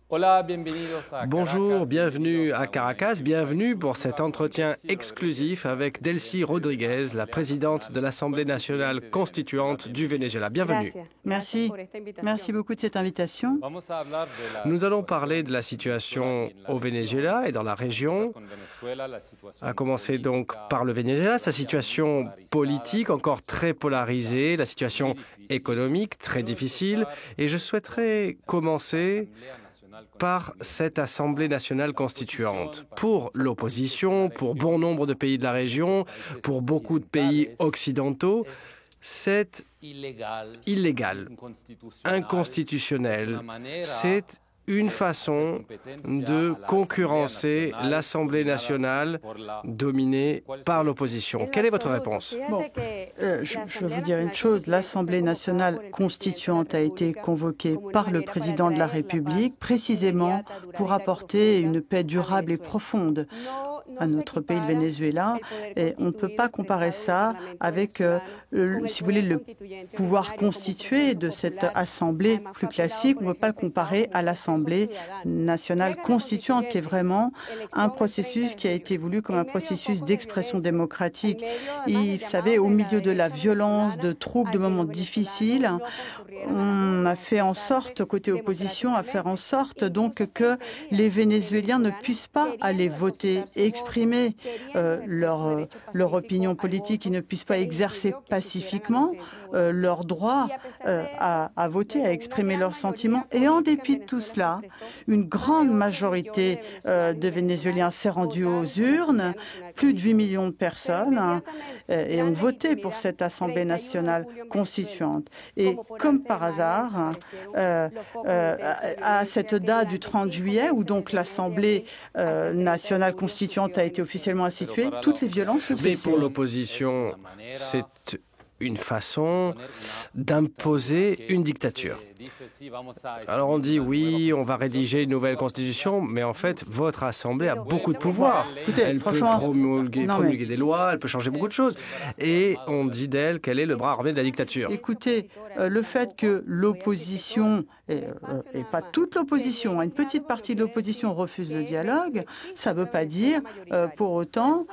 Bonjour, bienvenue à Caracas, bienvenue pour cet entretien exclusif avec Delcy Rodriguez, la présidente de l'Assemblée nationale constituante du Venezuela. Bienvenue. Merci. Merci beaucoup de cette invitation. Nous allons parler de la situation au Venezuela et dans la région, à commencer donc par le Venezuela, sa situation politique encore très polarisée, la situation économique très difficile, et je souhaiterais commencer par cette Assemblée nationale constituante. Pour l'opposition, pour bon nombre de pays de la région, pour beaucoup de pays occidentaux, c'est illégal, inconstitutionnel. C'est une façon de concurrencer l'Assemblée nationale dominée par l'opposition. Quelle est votre réponse? Je veux vous dire une chose. L'Assemblée nationale constituante a été convoquée par le président de la République précisément pour apporter une paix durable et profonde à notre pays, le Venezuela. Et on ne peut pas comparer ça avec, si vous voulez, le pouvoir constitué de cette assemblée plus classique. On ne peut pas le comparer à l'Assemblée nationale constituante, qui est vraiment un processus qui a été voulu comme un processus d'expression démocratique. Et, vous savez, au milieu de la violence, de troubles, de moments difficiles, on a fait en sorte, côté opposition, à faire en sorte donc que les Vénézuéliens ne puissent pas aller voter et exprimer leur opinion politique, ils ne puissent pas exercer pacifiquement leur droit à voter, à exprimer leurs sentiments. Et en dépit de tout cela, une grande majorité de Vénézuéliens s'est rendue aux urnes, plus de 8 millions de personnes, et ont voté pour cette Assemblée nationale constituante. Et comme par hasard, à cette date du 30 juillet, où donc l'Assemblée nationale constituante a été officiellement instituée, toutes les violences ont cessé. Mais pour l'opposition, c'est une façon d'imposer une dictature. Alors on dit oui, on va rédiger une nouvelle constitution, mais en fait, votre Assemblée a beaucoup de pouvoir. Elle peut promulguer des lois, elle peut changer beaucoup de choses. Et on dit d'elle qu'elle est le bras armé de la dictature. Écoutez, le fait que l'opposition, et pas toute l'opposition, une petite partie de l'opposition refuse le dialogue, ça ne veut pas dire pour autant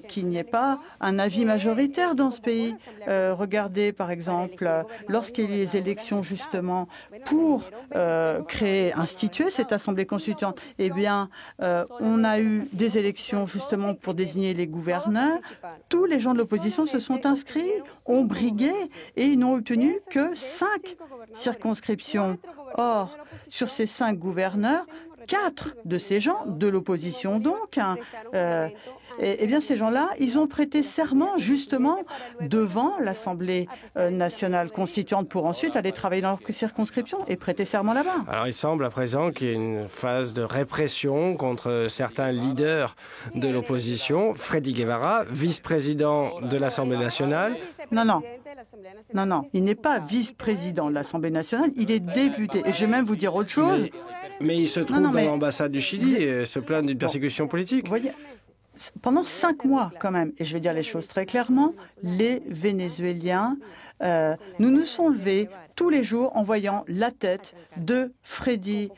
qu'il n'y ait pas un avis majoritaire dans ce pays. Regardez par exemple, lorsqu'il y a eu les élections justement pour instituer cette Assemblée constituante, eh bien, on a eu des élections justement pour désigner les gouverneurs. Tous les gens de l'opposition se sont inscrits, ont brigué et ils n'ont obtenu que 5 circonscriptions. Or, sur ces 5 gouverneurs, 4 de ces gens, de l'opposition donc, eh bien ces gens-là, ils ont prêté serment justement devant l'Assemblée nationale constituante pour ensuite aller travailler dans leur circonscription et prêter serment là-bas. Alors il semble à présent qu'il y ait une phase de répression contre certains leaders de l'opposition. Freddy Guevara, vice-président de l'Assemblée nationale. Non, il n'est pas vice-président de l'Assemblée nationale, il est député. Et je vais même vous dire autre chose. Mais il se trouve dans l'ambassade du Chili et se plaint d'une persécution politique. Vous voyez, pendant 5 mois quand même, et je vais dire les choses très clairement, les Vénézuéliens, nous nous sommes levés tous les jours en voyant la tête de Freddy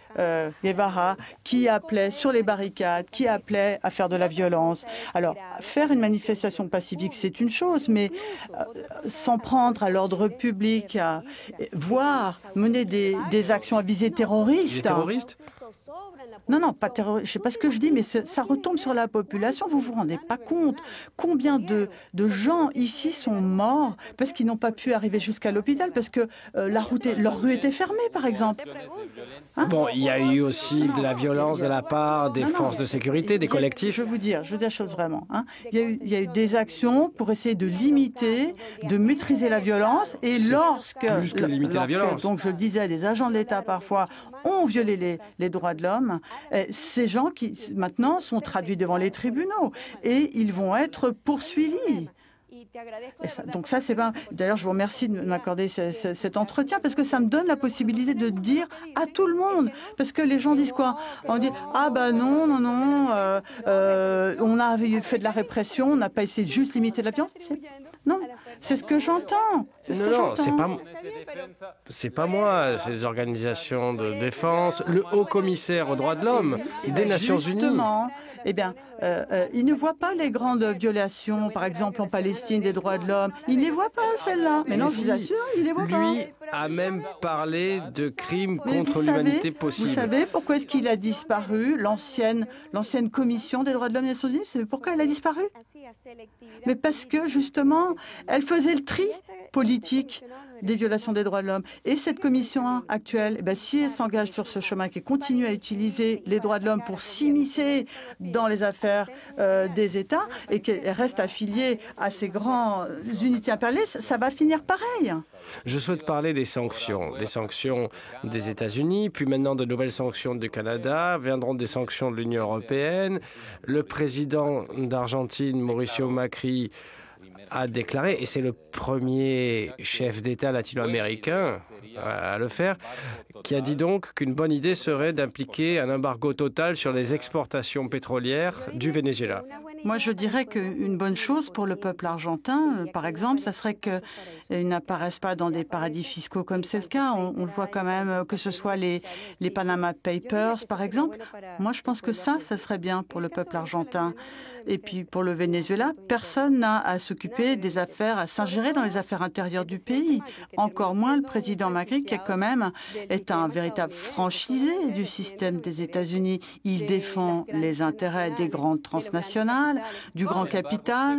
Guevara qui appelait sur les barricades, qui appelait à faire de la violence. Alors, faire une manifestation pacifique, c'est une chose, mais s'en prendre à l'ordre public, voire mener des actions à visée terroriste. Les terroristes ? Non, pas terroriste. Je ne sais pas ce que je dis, mais ça retombe sur la population. Vous vous rendez pas compte combien de gens ici sont morts parce qu'ils n'ont pas pu arriver jusqu'à l'hôpital, parce que leur rue était fermée, par exemple. Bon, il y a eu aussi de la violence de la part des forces de sécurité, des collectifs. Je veux dire la chose vraiment. Il y a eu des actions pour essayer de limiter, de maîtriser la violence. Et plus que limiter la violence. Donc je le disais, des agents de l'État parfois ont violé les droits de l'homme. Ces gens qui maintenant sont traduits devant les tribunaux et ils vont être poursuivis. Donc ça, c'est pas. D'ailleurs, je vous remercie de m'accorder cet entretien parce que ça me donne la possibilité de dire à tout le monde. Parce que les gens disent quoi? On dit non, on a fait de la répression, on n'a pas essayé de juste limiter la violence. Non, c'est ce que j'entends. Non, c'est pas moi, c'est les organisations de défense, le haut commissaire aux droits de l'homme des Nations Unies. Justement, eh bien, il ne voit pas les grandes violations, par exemple en Palestine, des droits de l'homme. Il ne les voit pas, celles-là. Mais non, je vous assure, il ne les voit pas. Lui a même parlé de crimes contre l'humanité possibles. Vous savez pourquoi est-ce qu'il a disparu, l'ancienne commission des droits de l'homme des Nations Unies? Vous savez pourquoi elle a disparu? Mais parce que, justement, elle faisait le tri politique des violations des droits de l'homme. Et cette commission actuelle, eh bien, si elle s'engage sur ce chemin, qui continue à utiliser les droits de l'homme pour s'immiscer dans les affaires des États et qu'elle reste affiliée à ces grandes unités impérialistes, ça va finir pareil. Je souhaite parler des sanctions. Les sanctions des États-Unis, puis maintenant de nouvelles sanctions du Canada, viendront des sanctions de l'Union européenne. Le président d'Argentine, Mauricio Macri, a déclaré, et c'est le premier chef d'État latino-américain à le faire, qui a dit donc qu'une bonne idée serait d'impliquer un embargo total sur les exportations pétrolières du Venezuela. Moi, je dirais qu'une bonne chose pour le peuple argentin, par exemple, ça serait qu'ils n'apparaissent pas dans des paradis fiscaux comme c'est le cas. On le voit quand même, que ce soit les Panama Papers, par exemple. Moi, je pense que ça serait bien pour le peuple argentin. Et puis, pour le Venezuela, personne n'a à s'occuper des affaires, à s'ingérer dans les affaires intérieures du pays. Encore moins le président Macri, qui quand même est un véritable franchisé du système des États-Unis. Il défend les intérêts des grandes transnationales, du grand capital.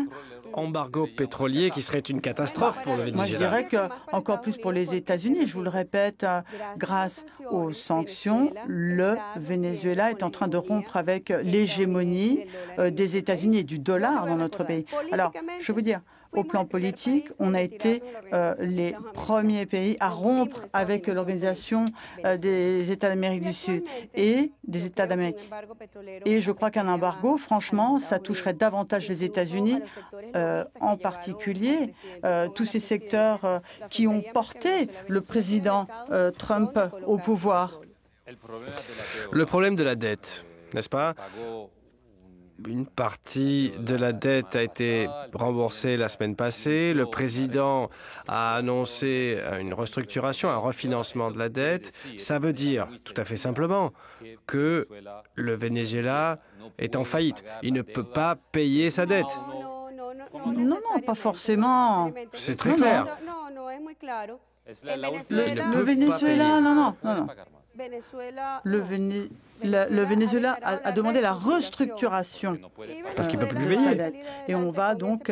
Embargo pétrolier qui serait une catastrophe pour le Venezuela. Moi, je dirais qu'encore plus pour les États-Unis, je vous le répète, grâce aux sanctions, le Venezuela est en train de rompre avec l'hégémonie des États-Unis et du dollar dans notre pays. Alors, je veux dire, au plan politique, on a été les premiers pays à rompre avec l'Organisation des États d'Amérique du Sud et des États d'Amérique. Et je crois qu'un embargo, franchement, ça toucherait davantage les États-Unis, en particulier tous ces secteurs qui ont porté le président Trump au pouvoir. Le problème de la dette, n'est-ce pas? Une partie de la dette a été remboursée la semaine passée. Le président a annoncé une restructuration, un refinancement de la dette. Ça veut dire, tout à fait simplement, que le Venezuela est en faillite. Il ne peut pas payer sa dette. Non, pas forcément. C'est très clair. Le Venezuela, non. Le Venezuela a demandé la restructuration. Parce qu'il ne peut plus payer. Et on va donc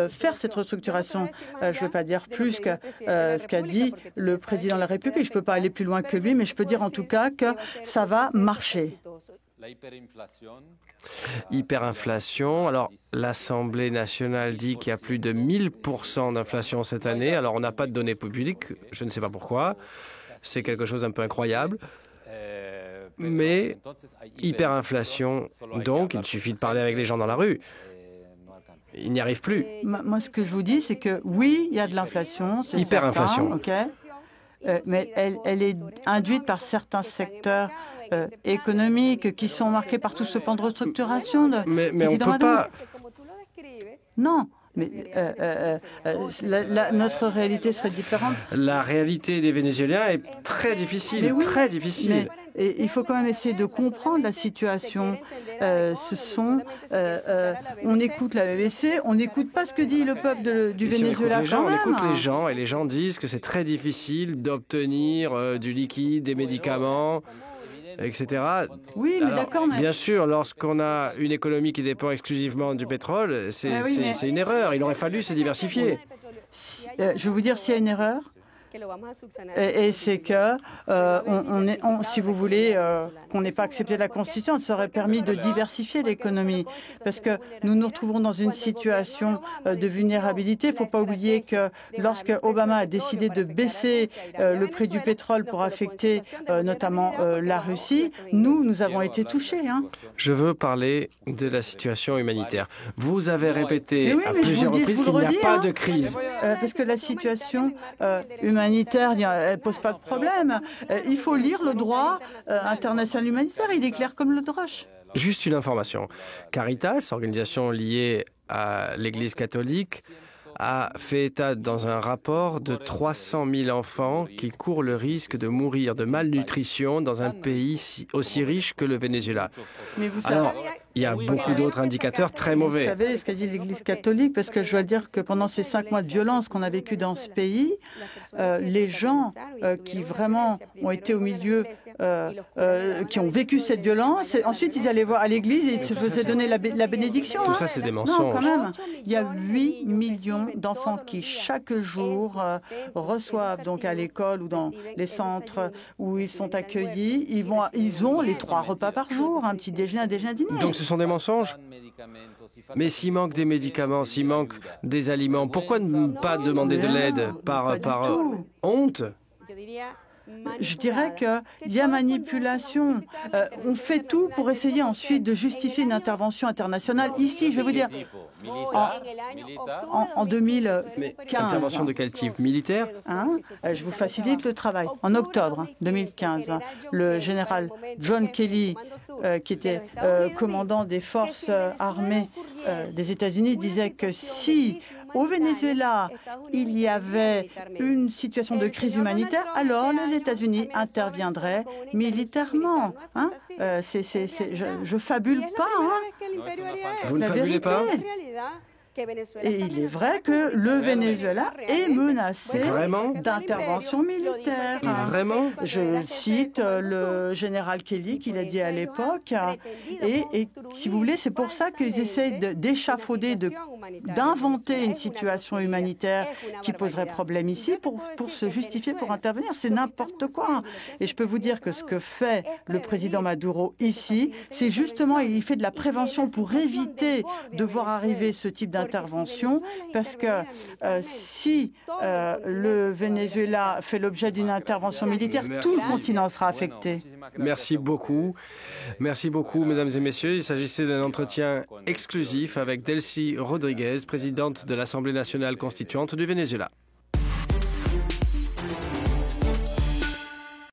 faire cette restructuration. Je ne vais pas dire plus que ce qu'a dit le président de la République. Je ne peux pas aller plus loin que lui, mais je peux dire en tout cas que ça va marcher. Hyperinflation. Alors, l'Assemblée nationale dit qu'il y a plus de 1000% d'inflation cette année. Alors, on n'a pas de données publiques. Je ne sais pas pourquoi. C'est quelque chose d'un peu incroyable. Mais hyperinflation, donc, il suffit de parler avec les gens dans la rue. Ils n'y arrivent plus. Moi, ce que je vous dis, c'est que oui, il y a de l'inflation. Hyperinflation. Certain, mais elle est induite par certains secteurs économiques qui sont marqués par tout ce plan de restructuration. Mais on ne peut pas... Non. Mais notre réalité serait différente. La réalité des Vénézuéliens est très difficile, très difficile. Et il faut quand même essayer de comprendre la situation. On écoute la BBC, on n'écoute pas ce que dit le peuple du Venezuela quand même. On écoute les gens et les gens disent que c'est très difficile d'obtenir du liquide, des médicaments, etc. Oui, mais d'accord, mais... Bien sûr, lorsqu'on a une économie qui dépend exclusivement du pétrole, c'est une erreur. Il aurait fallu se diversifier. Je vais vous dire s'il y a une erreur. Et c'est que, si vous voulez, qu'on n'ait pas accepté la Constitution, ça aurait permis de diversifier l'économie. Parce que nous nous retrouvons dans une situation de vulnérabilité. Il ne faut pas oublier que lorsque Obama a décidé de baisser le prix du pétrole pour affecter notamment la Russie, nous avons été touchés. Je veux parler de la situation humanitaire. Vous avez répété à plusieurs reprises qu'il n'y a pas de crise. Parce que la situation humanitaire, elle ne pose pas de problème. Il faut lire le droit international humanitaire. Il est clair comme l'eau de roche. Juste une information. Caritas, organisation liée à l'Église catholique, a fait état dans un rapport de 300 000 enfants qui courent le risque de mourir de malnutrition dans un pays aussi riche que le Venezuela. Mais vous savez, Alors, il y a beaucoup d'autres indicateurs très mauvais. Vous savez ce qu'a dit l'Église catholique, parce que je dois dire que pendant ces 5 mois de violence qu'on a vécu dans ce pays, les gens qui vraiment ont été au milieu, qui ont vécu cette violence, et ensuite ils allaient voir à l'église et ils se faisaient donner la bénédiction. Tout ça, c'est des mensonges. Non, quand même. Il y a 8 millions d'enfants qui, chaque jour, reçoivent donc à l'école ou dans les centres où ils sont accueillis. Ils ont les 3 repas par jour, un petit déjeuner, un déjeuner, un dîner. Donc ce sont des mensonges? Mais s'il manque des médicaments, s'il manque des aliments, pourquoi ne pas demander de l'aide par honte? Je dirais qu'il y a manipulation. On fait tout pour essayer ensuite de justifier une intervention internationale. Ici, je vais vous dire, en 2015... Mais intervention de quel type? Militaire? Je vous facilite le travail. En octobre 2015, le général John Kelly, qui était commandant des forces armées des États-Unis, disait que si au Venezuela, il y avait une situation de crise humanitaire, alors les États-Unis interviendraient militairement. Je fabule pas. Vous ne fabulez pas? Et il est vrai que le Venezuela est menacé d'intervention militaire. Vraiment? Je cite le général Kelly qui l'a dit à l'époque. Et si vous voulez, c'est pour ça qu'ils essaient d'échafauder, d'inventer une situation humanitaire qui poserait problème ici pour se justifier, pour intervenir. C'est n'importe quoi. Et je peux vous dire que ce que fait le président Maduro ici, c'est justement, il fait de la prévention pour éviter de voir arriver ce type d'intervention, parce que si le Venezuela fait l'objet d'une intervention militaire, tout le continent sera affecté. Merci beaucoup. Merci beaucoup, mesdames et messieurs. Il s'agissait d'un entretien exclusif avec Delcy Rodriguez, présidente de l'Assemblée nationale constituante du Venezuela.